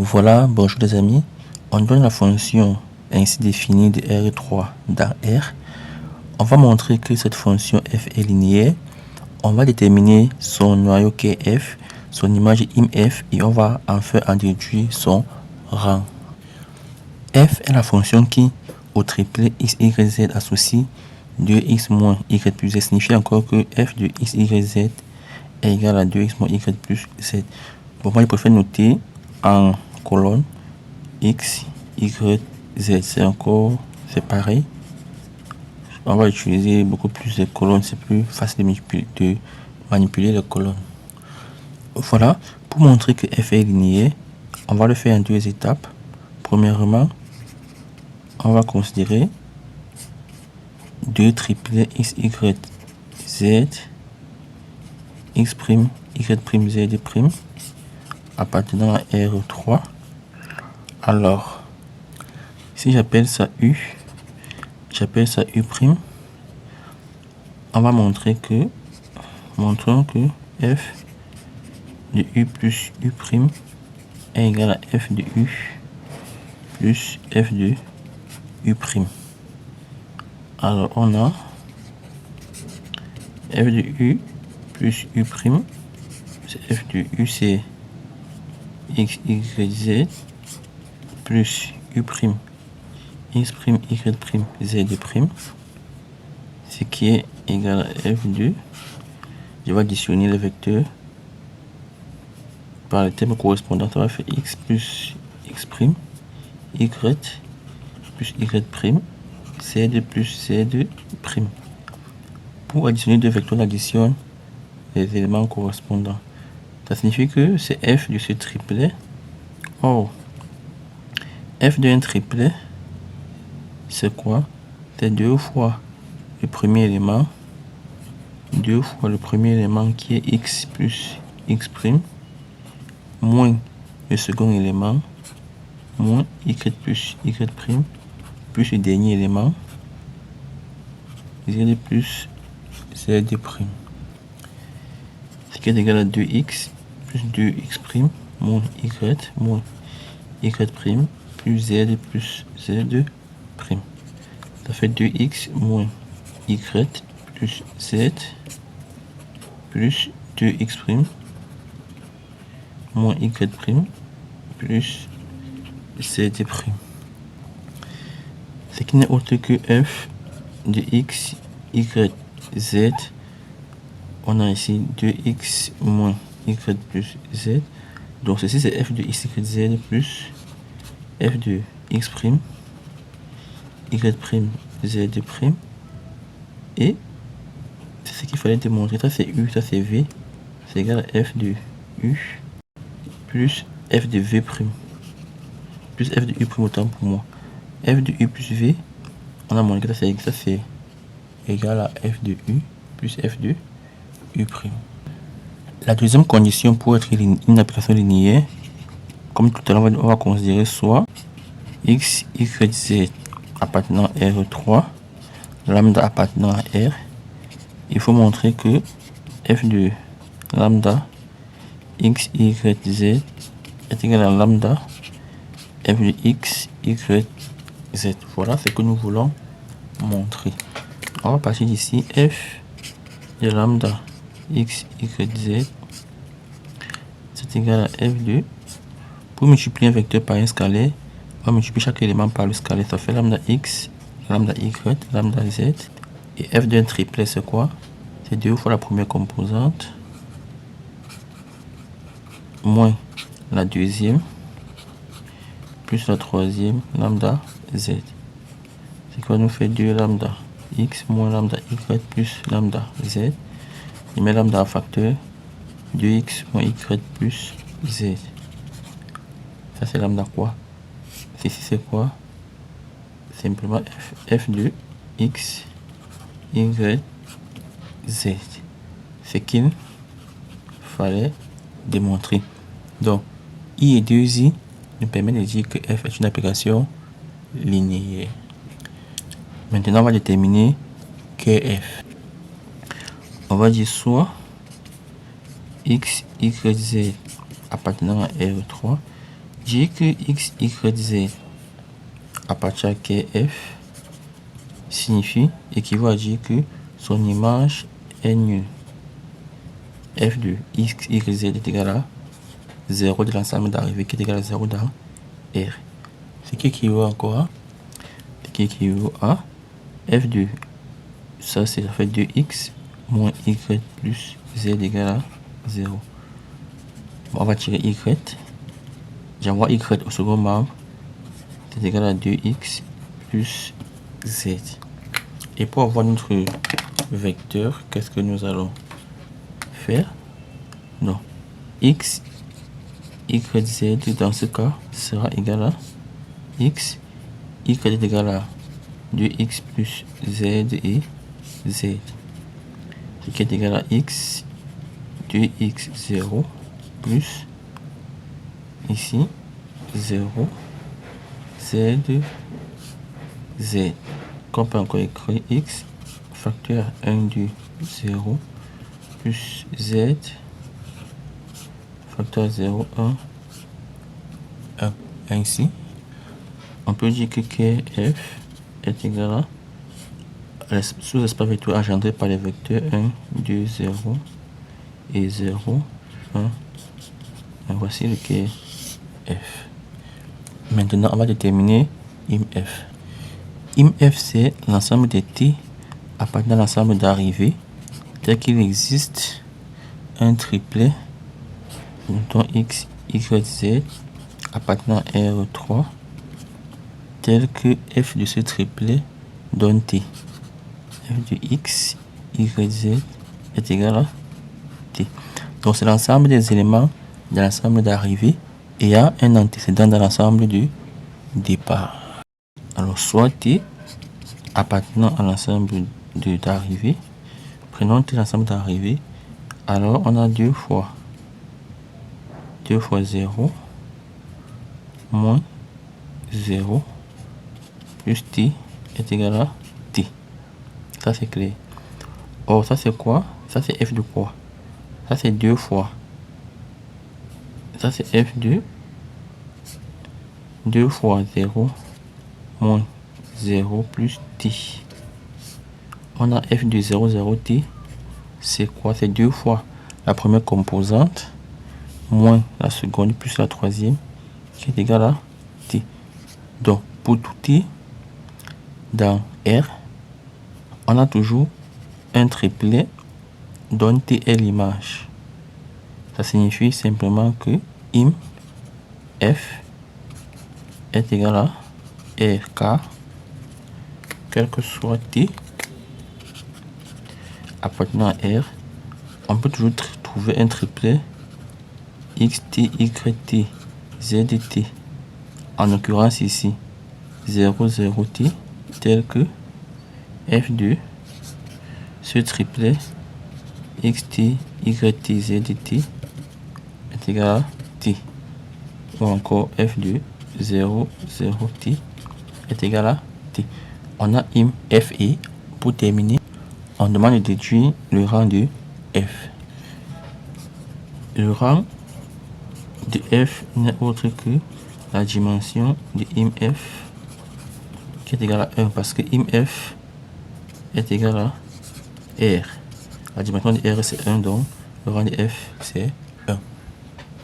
Voilà, bonjour les amis. On donne la fonction ainsi définie de R3 dans R. On va montrer que cette fonction f est linéaire. On va déterminer son noyau qui est f, son image imf et on va enfin en déduire son rang. F est la fonction qui, au triplet x, y, z associe 2x moins y plus z. Signifie encore que f de x, y, z est égal à 2x moins y plus z. Bon, moi je préfère noter en colonne x, y, z. C'est pareil. On va utiliser beaucoup plus de colonnes, c'est plus facile de manipuler les colonnes. Voilà, pour montrer que f est linéaire, on va le faire en deux étapes. Premièrement, on va considérer deux triplets x, y, z, x', y', z' appartenant à R3. Alors, si j'appelle ça U, j'appelle ça U', on va montrer que, montrons que f de U plus U' est égal à f de U plus f de U'. Alors, on a f de U plus U', c'est f de U, c'est x, y, z, plus U', x', y', z', ce qui est égal à f de, je vais additionner le vecteur par le terme correspondant, ça va faire x plus x', y plus y', z plus z'. Pour additionner deux vecteurs, on additionne les éléments correspondants. Ça signifie que c'est f de ce triplet. Oh, f d'un triplet, c'est quoi? C'est deux fois le premier élément, qui est x plus x', moins le second élément, moins y plus y', plus le dernier élément, z plus z'. Ce qui est égal à 2x plus 2x' moins y plus z plus z'. Ça fait 2x moins y plus z plus 2x' moins y' plus z'. Ce qui n'est autre que f de x, y, z. On a ici 2x moins y plus z. Donc ceci c'est f de x, y, z plus f de x', y', z'. Et c'est ce qu'il fallait démontrer. Ça c'est u, ça c'est v. C'est égal à f de u plus f de v'. Plus f de u', autant pour moi. F de u plus v, on a montré que ça c'est égal à f de u plus f de u'. La deuxième condition pour être une application linéaire, comme tout à l'heure, on va considérer soit x, y, z appartenant à R3, lambda appartenant à R. Il faut montrer que f de lambda x, y, z est égal à lambda f de x, y, z. Voilà ce que nous voulons montrer. On va partir d'ici. F de lambda x, y, z c'est égal à f de, pour multiplier un vecteur par un scalaire, on va multiplier chaque élément par le scalaire. Ça fait lambda x, lambda y, lambda z. Et f d'un triplet c'est quoi? C'est 2 fois la première composante moins la deuxième plus la troisième, lambda z. C'est quoi nous fait 2 lambda x moins lambda y plus lambda z. Je mets lambda en facteur, 2x moins y plus z. Ça c'est lambda quoi? Ceci c'est quoi? Simplement f de x, y, z. Ce qu'il fallait démontrer. Donc, i et 2i nous permettent de dire que f est une application linéaire. Maintenant, on va déterminer qu'est f. On va dire soit x, y, z appartenant à R3. Dire que x, y, z appartient à Kf équivaut à dire que son image est nulle. F de x, y, z est égal à 0 de l'ensemble d'arrivée qui est égal à 0 dans R. Ce qui équivaut encore à f de, ça c'est la fait de x moins y plus z égal à 0. Bon, on va tirer y. J'envoie y au second membre. C'est égal à 2x plus z. Et pour avoir notre vecteur, qu'est-ce que nous allons faire? Non. X, y, z dans ce cas sera égal à x, y est égal à 2x plus z et z. Ce qui est égal à x, 2x0 plus ici 0 z z. Qu'on peut encore écrire x facteur 1 du 0 plus z facteur 0 1 ainsi. On peut dire que Kf est égal à sous-espace vecteur engendré par les vecteurs 1, 2, 0 et 0, 1. Et voici le Kf. Maintenant, on va déterminer IMF. IMF, c'est l'ensemble des T appartenant à l'ensemble d'arrivée tel qu'il existe un triplet dont x, y, z appartenant à R3 tel que f de ce triplet donne T. F de x, y, z est égal à T. Donc c'est l'ensemble des éléments de l'ensemble d'arrivée et il y a un antécédent dans l'ensemble du départ. Alors soit T appartenant à l'ensemble d'arrivée, prenons T l'ensemble d'arrivée, alors on a 2 fois 0 moins 0 plus T est égal à T. Ça c'est clair. Or ça c'est quoi? Ça c'est f de quoi? Ça c'est 2 fois. Ça c'est f de 2 fois 0 moins 0 plus T. On a f de 0, 0 T. C'est quoi? C'est 2 fois la première composante moins la seconde plus la troisième qui est égal à T. Donc pour tout T dans R, on a toujours un triplet dont T est l'image. Ça signifie simplement que IM F est égal à RK, quel que soit T appartenant à R. On peut toujours trouver un triplet xt, yt, zt. En l'occurrence ici 0, 0 t tel que f de ce triplet xt, yt, zdt est égal à t. Ou encore f de 0, 0 t est égal à t. On a im f et pour terminer, on demande de déduire le rang de f. Le rang de f n'est autre que la dimension de im f qui est égal à 1 parce que im f est égal à r. La dimension de r c'est 1, donc le rang de f c'est